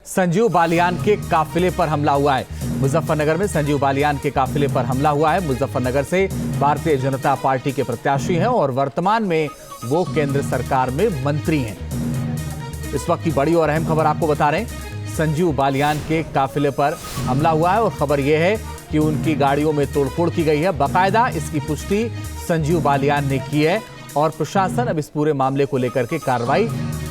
संजीव बालियान के काफिले पर हमला हुआ है। मुजफ्फरनगर में संजीव बालियान के काफिले पर हमला हुआ है। मुजफ्फरनगर से भारतीय जनता पार्टी के प्रत्याशी हैं और वर्तमान में वो केंद्र सरकार में मंत्री हैं। इस वक्त की बड़ी और अहम खबर आपको बता रहे हैं, संजीव बालियान के काफिले पर हमला हुआ है और खबर यह है कि उनकी गाड़ियों में तोड़फोड़ की गई है। बाकायदा इसकी पुष्टि संजीव बालियान ने की है और प्रशासन अब इस पूरे मामले को लेकर के कार्रवाई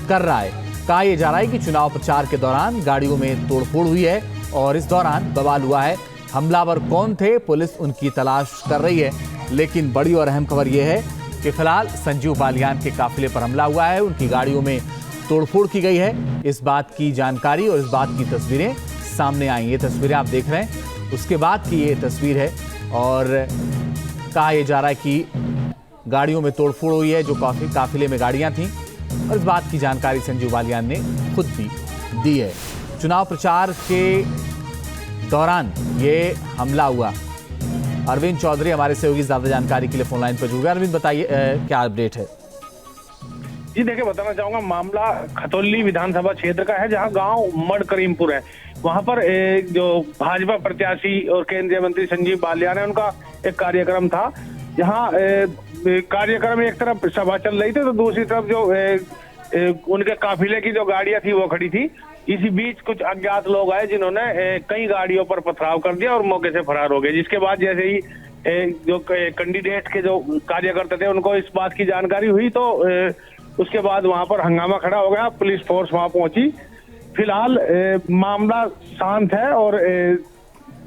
कर रहा है। कहा यह जा रहा है कि चुनाव प्रचार के दौरान गाड़ियों में तोड़फोड़ हुई है और इस दौरान बवाल हुआ है। हमलावर कौन थे, पुलिस उनकी तलाश कर रही है। लेकिन बड़ी और अहम खबर यह है कि फिलहाल संजीव बालियान के काफिले पर हमला हुआ है, उनकी गाड़ियों में तोड़फोड़ की गई है। इस बात की जानकारी और इस बात की तस्वीरें सामने आई। ये तस्वीरें आप देख रहे हैं, उसके बाद की ये तस्वीर है और कहा यह जा रहा है कि गाड़ियों में तोड़फोड़ हुई है, जो काफिले में गाड़ियां थीं, और इस बात की जानकारी संजीव बालियान ने खुद भी दी है। चुनाव प्रचार के दौरान ये हमला हुआ। अरविंद चौधरी हमारे सहयोगी ज्यादा जानकारी के लिए फोन लाइन पर जुड़ गए। अरविंद बताइए क्या अपडेट है। जी देखिए, बताना चाहूंगा मामला खतौली विधानसभा क्षेत्र का है, जहां गांव मड करीमपुर है। वहां पर जो भाजपा प्रत्याशी और केंद्रीय मंत्री संजीव बालियान है, उनका एक कार्यक्रम था, जहां कार्यक्रम एक तरफ सभा चल रही थी तो दूसरी तरफ जो उनके काफिले की जो गाड़ियां थी वो खड़ी थी। इसी बीच कुछ अज्ञात लोग आए जिन्होंने कई गाड़ियों पर पथराव कर दिया और मौके से फरार हो गए। जिसके बाद जैसे ही जो कैंडिडेट के जो कार्यकर्ता थे उनको इस बात की जानकारी हुई तो उसके बाद वहां पर हंगामा खड़ा हो गया, पुलिस फोर्स वहां पहुंची। फिलहाल मामला शांत है और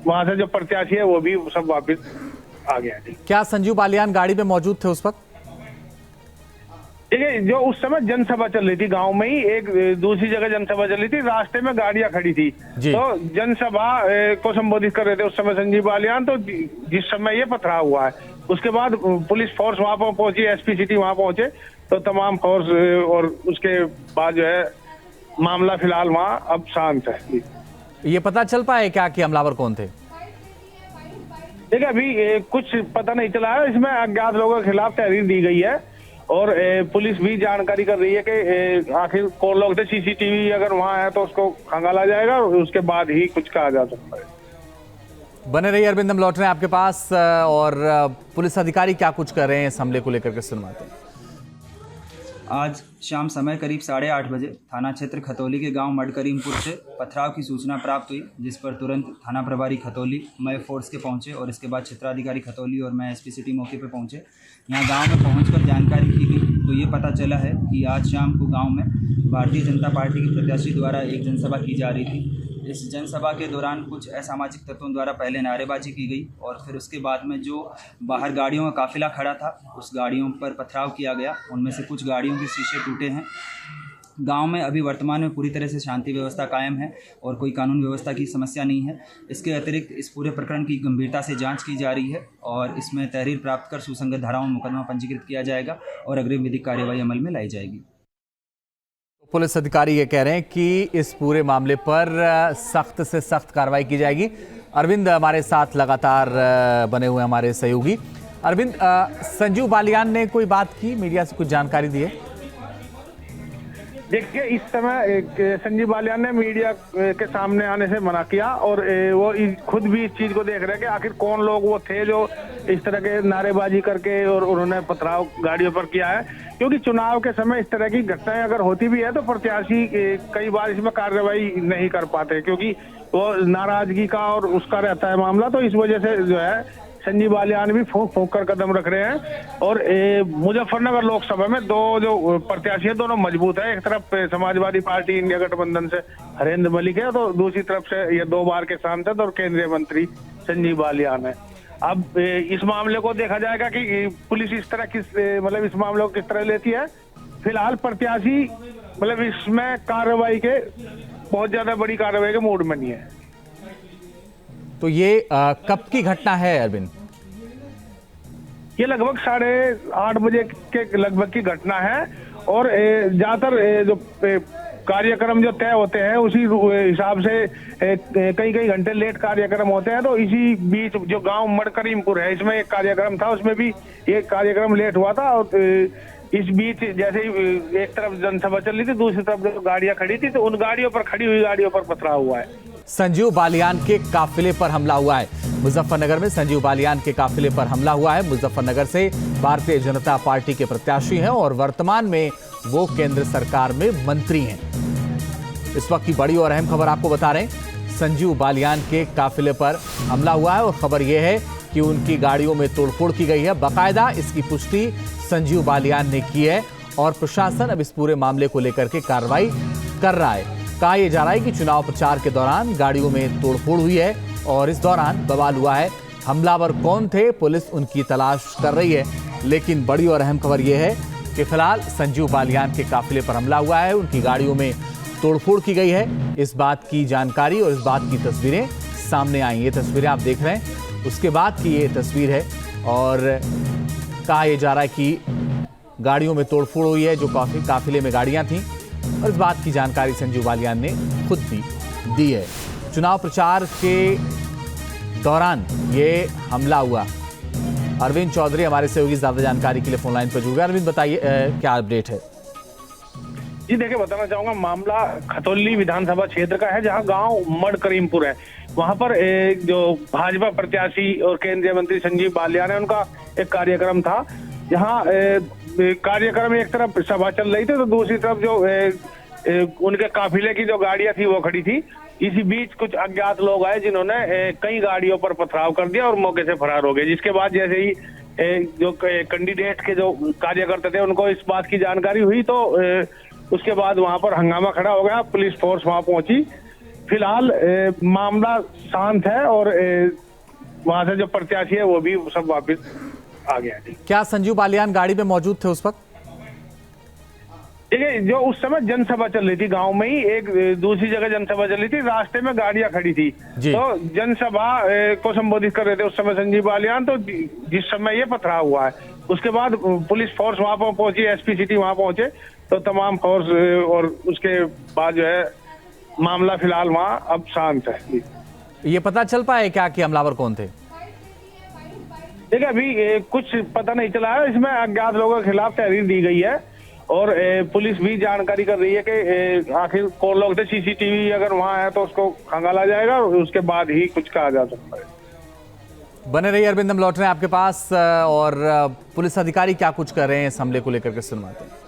वहां से जो प्रत्याशी है वो भी सब वापस आ गया है। क्या संजीव बालियान गाड़ी में मौजूद थे उस वक्त? देखिए, जो उस समय जनसभा चल रही थी गांव में ही, एक दूसरी जगह जनसभा चल रही थी, रास्ते में गाड़ियां खड़ी थी तो जनसभा को संबोधित कर रहे थे उस समय संजीव बालियान। तो जिस समय ये पथराव हुआ है उसके बाद पुलिस फोर्स वहां पर पहुंची, एसपी सिटी वहां पहुंचे, तो तमाम फोर्स और उसके बाद जो है मामला फिलहाल वहां अब शांत है। ये पता चल पाए क्या कि हमलावर कौन थे? देखिए, अभी कुछ पता नहीं चला है। इसमें अज्ञात लोगों के खिलाफ तहरीर दी गई है और पुलिस भी जानकारी कर रही है कि आखिर कौन लोग थे। सीसीटीवी अगर वहां है तो उसको खंगाला जाएगा और उसके बाद ही कुछ कहा जा सकता है। बने रहिए अरविंद, हम लौट रहे हैं आपके पास और पुलिस अधिकारी क्या कुछ कर रहे हैं इस हमले को लेकर के सुनवाते हैं। आज शाम समय करीब 8:30 बजे थाना क्षेत्र खतौली के गांव मड करीमपुर से पथराव की सूचना प्राप्त हुई, जिस पर तुरंत थाना प्रभारी खतौली, मैं फोर्स के पहुंचे और इसके बाद क्षेत्राधिकारी खतौली और मैं एसपी सिटी मौके पर पहुंचे। यहां गांव में पहुंचकर जानकारी की गई तो ये पता चला है कि आज शाम को गांव में भारतीय जनता पार्टी के प्रत्याशी द्वारा एक जनसभा की जा रही थी। इस जनसभा के दौरान कुछ असामाजिक तत्वों द्वारा पहले नारेबाजी की गई और फिर उसके बाद में जो बाहर गाड़ियों का काफिला खड़ा था उस गाड़ियों पर पथराव किया गया। उनमें से कुछ गाड़ियों के शीशे टूटे हैं। गांव में अभी वर्तमान में पूरी तरह से शांति व्यवस्था कायम है और कोई कानून व्यवस्था की समस्या नहीं है। इसके अतिरिक्त इस पूरे प्रकरण की गंभीरता से जांच की जा रही है और इसमें तहरीर प्राप्त कर सुसंगत धाराओं में मुकदमा पंजीकृत किया जाएगा और अग्रिम विधिक कार्यवाही अमल में लाई जाएगी। पुलिस अधिकारी ये कह रहे हैं कि इस पूरे मामले पर सख्त से सख्त कार्रवाई की जाएगी। अरविंद हमारे साथ लगातार बने हुए हमारे सहयोगी। अरविंद, संजीव बालियान ने कोई बात की, मीडिया से कुछ जानकारी दी है? देखिए, इस समय संजीव बालियान ने मीडिया के सामने आने से मना किया और वो खुद भी इस चीज को देख रहे हैं कि आखिर कौन लोग वो थे जो इस तरह के नारेबाजी करके और उन्होंने पथराव गाड़ियों पर किया है। क्योंकि चुनाव के समय इस तरह की घटनाएं अगर होती भी है तो प्रत्याशी कई बार इसमें कार्रवाई नहीं कर पाते, क्योंकि वो नाराजगी का और उसका रहता है मामला। तो इस वजह से जो है संजीव बालियान भी फूंक फूंक कर कदम रख रहे हैं। और मुजफ्फरनगर लोकसभा में दो जो प्रत्याशी है दोनों मजबूत है। एक तरफ समाजवादी पार्टी इंडिया गठबंधन से हरेंद्र मलिक है तो दूसरी तरफ से ये 2 बार के सांसद और केंद्रीय मंत्री संजीव बालियान है। अब इस मामले को देखा जाएगा कि पुलिस इस तरह मतलब इस मामले को किस तरह लेती है। फिलहाल प्रत्याशी मतलब इसमें कार्रवाई के बहुत ज्यादा बड़ी कार्रवाई के मूड में नहीं है। तो ये कब की घटना है अरविंद? ये लगभग 8:30 बजे के लगभग की घटना है और ज्यादातर जो कार्यक्रम जो तय होते हैं उसी हिसाब से कई कई घंटे लेट कार्यक्रम होते हैं। तो इसी बीच जो गांव मड करीमपुर है इसमें एक कार्यक्रम था, उसमें भी ये कार्यक्रम लेट हुआ था और इस बीच जैसे ही एक तरफ जनसभा चल रही थी, दूसरी तरफ जो गाड़ियां खड़ी थी, तो उन गाड़ियों पर, खड़ी हुई गाड़ियों पर पथराव हुआ है। संजीव बालियान के काफिले पर हमला हुआ है। मुजफ्फरनगर में संजीव बालियान के काफिले पर हमला हुआ है। मुजफ्फरनगर से भारतीय जनता पार्टी के प्रत्याशी हैं और वर्तमान में वो केंद्र सरकार में मंत्री हैं। इस वक्त की बड़ी और अहम खबर आपको बता रहे हैं, संजीव बालियान के काफिले पर हमला हुआ है और खबर यह है कि उनकी गाड़ियों में तोड़फोड़ की गई है। बाकायदा इसकी पुष्टि संजीव बालियान ने की है और प्रशासन अब इस पूरे मामले को लेकर के कार्रवाई कर रहा है। कहा यह जा रहा है कि चुनाव प्रचार के दौरान गाड़ियों में तोड़फोड़ हुई है और इस दौरान बवाल हुआ है। हमलावर कौन थे, पुलिस उनकी तलाश कर रही है। लेकिन बड़ी और अहम खबर यह है कि फिलहाल संजीव बालियान के काफिले पर हमला हुआ है, उनकी गाड़ियों में तोड़फोड़ की गई है। इस बात की जानकारी और इस बात की तस्वीरें सामने आई। ये तस्वीरें आप देख रहे हैं, उसके बाद की ये तस्वीर है और कहा यह जा रहा है कि गाड़ियों में तोड़फोड़ हुई है, जो काफिले में गाड़ियां थीं, और इस बात की जानकारी संजीव बालियान ने खुद भी दी है। चुनाव प्रचार के दौरान ये हमला हुआ। अरविंद चौधरी हमारे सहयोगी ज्यादा जानकारी के लिए फोन लाइन पर जुड़ गए। अरविंद बताइए क्या अपडेट है? जी देखिए, बताना चाहूंगा, मामला खतौली विधानसभा क्षेत्र का है, जहां गांव मड करीमपुर है। वहां पर जो भाजपा प्रत्याशी और केंद्रीय मंत्री संजीव बालियान है, उनका एक कार्यक्रम था, जहां कार्यक्रम एक तरफ सभा चल रही थी, तो दूसरी तरफ जो उनके काफिले की जो गाड़ियां थी वो खड़ी थी। इसी बीच कुछ अज्ञात लोग आए, जिन्होंने कई गाड़ियों पर पथराव कर दिया और मौके से फरार हो गए। जिसके बाद जैसे ही जो कैंडिडेट के जो कार्यकर्ता थे, उनको इस बात की जानकारी हुई, तो उसके बाद वहां पर हंगामा खड़ा हो गया। पुलिस फोर्स वहां पहुंची। फिलहाल मामला शांत है और वहां से जो प्रत्याशी है वो भी सब वापस आ गया है। क्या संजीव बालियान गाड़ी में मौजूद थे उस वक्त? देखिए, जो उस समय जनसभा चल रही थी गांव में ही, एक दूसरी जगह जनसभा चल रही थी, रास्ते में गाड़ियां खड़ी थी, तो जनसभा को संबोधित कर रहे थे उस समय संजीव बालियान। तो जिस समय ये पथराव हुआ है, उसके बाद पुलिस फोर्स वहां पर पहुंची, एसपी सिटी वहां पहुंचे, तो तमाम फोर्स, और उसके बाद जो है मामला फिलहाल वहां अब शांत है। ये पता चल पाया क्या कि हमलावर कौन थे? देखिए, अभी कुछ पता नहीं चला है। इसमें अज्ञात लोगों के खिलाफ तहरीर दी गई है और पुलिस भी जानकारी कर रही है कि आखिर कौन लोग थे। सीसीटीवी अगर वहां है तो उसको खंगाला जाएगा और उसके बाद ही कुछ कहा जा सकता है। बने रहिए अरविंद, हम लौट रहे हैं आपके पास और पुलिस अधिकारी क्या कुछ कर रहे हैं इस हमले को लेकर के सुनवाते हैं।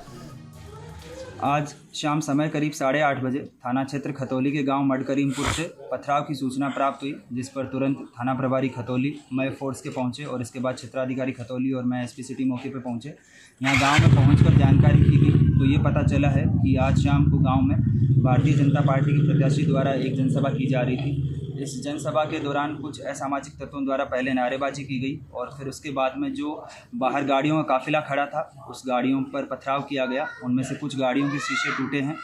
आज शाम समय करीब 8:30 बजे थाना क्षेत्र खतौली के गांव मड करीमपुर से पथराव की सूचना प्राप्त हुई, जिस पर तुरंत थाना प्रभारी खतौली, मैं फोर्स के पहुंचे और इसके बाद क्षेत्राधिकारी खतौली और मैं एसपी सिटी मौके पर पहुंचे। यहाँ गांव में पहुंचकर जानकारी की गई तो ये पता चला है कि आज शाम को गांव में भारतीय जनता पार्टी के प्रत्याशी द्वारा एक जनसभा की जा रही थी। इस जनसभा के दौरान कुछ असामाजिक तत्वों द्वारा पहले नारेबाजी की गई और फिर उसके बाद में जो बाहर गाड़ियों का काफिला खड़ा था, उस गाड़ियों पर पथराव किया गया। उनमें से कुछ गाड़ियों के शीशे टूटे हैं।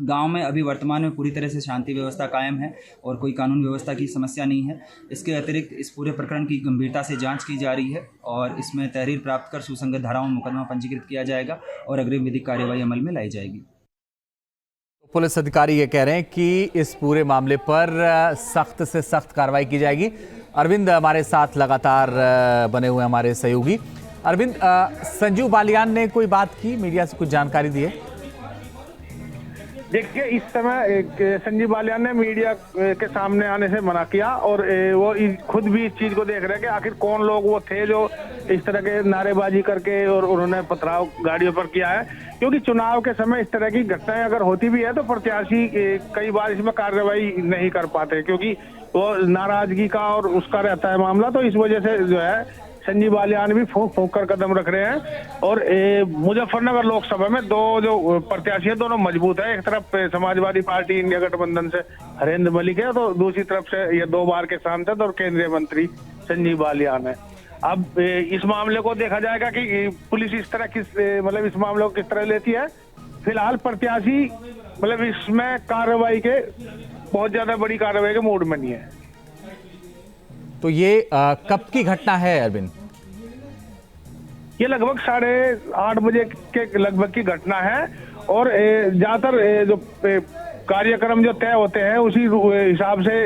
गांव में अभी वर्तमान में पूरी तरह से शांति व्यवस्था कायम है और कोई कानून व्यवस्था की समस्या नहीं है। इसके अतिरिक्त इस पूरे प्रकरण की गंभीरता से जांच की जा रही है और इसमें तहरीर प्राप्त कर सुसंगत धाराओं में मुकदमा पंजीकृत किया जाएगा और अग्रिम विधिक कार्यवाही अमल में लाई जाएगी। पुलिस अधिकारी ये कह रहे हैं कि इस पूरे मामले पर सख्त से सख्त कार्रवाई की जाएगी। अरविंद हमारे साथ लगातार बने हुए हमारे सहयोगी। अरविंद, संजीव बालियान ने कोई बात की, मीडिया से कुछ जानकारी दी है? देखिए, इस समय संजीव बालियान ने मीडिया के सामने आने से मना किया और वो खुद भी इस चीज को देख रहे हैं कि आखिर कौन लोग वो थे जो इस तरह के नारेबाजी करके और उन्होंने पथराव गाड़ियों पर किया है। क्योंकि चुनाव के समय इस तरह की घटनाएं अगर होती भी है तो प्रत्याशी कई बार इसमें कार्रवाई नहीं कर पाते, क्योंकि वो नाराजगी का और उसका रहता है मामला। तो इस वजह से जो है संजीव बालियान भी फूंक फूंक कर कदम रख रहे हैं। और मुजफ्फरनगर लोकसभा में दो जो प्रत्याशी है, दोनों मजबूत है। एक तरफ समाजवादी पार्टी इंडिया गठबंधन से हरेंद्र मलिक है, तो दूसरी तरफ से ये 2 बार के सांसद और केंद्रीय मंत्री संजीव बालियान है। अब इस मामले को देखा जाएगा कि पुलिस इस तरह मतलब इस मामले को किस तरह लेती है। फिलहाल प्रत्याशी मतलब इसमें कार्रवाई के बहुत ज्यादा बड़ी कार्रवाई के मूड में नहीं है। तो ये कब की घटना है अरविंद? ये लगभग 8:30 बजे के लगभग की घटना है और ज्यादातर जो कार्यक्रम जो तय होते हैं उसी हिसाब से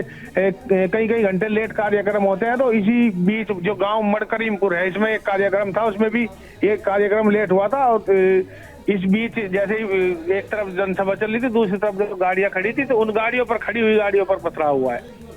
कई कई घंटे लेट कार्यक्रम होते हैं। तो इसी बीच जो गांव मडकरीमपुर है, इसमें एक कार्यक्रम था, उसमें भी एक कार्यक्रम लेट हुआ था। और इस बीच जैसे ही एक तरफ जनसभा चल रही थी, दूसरी तरफ जो गाड़ियां खड़ी थी, तो उन गाड़ियों पर, खड़ी हुई गाड़ियों पर पथराव हुआ है।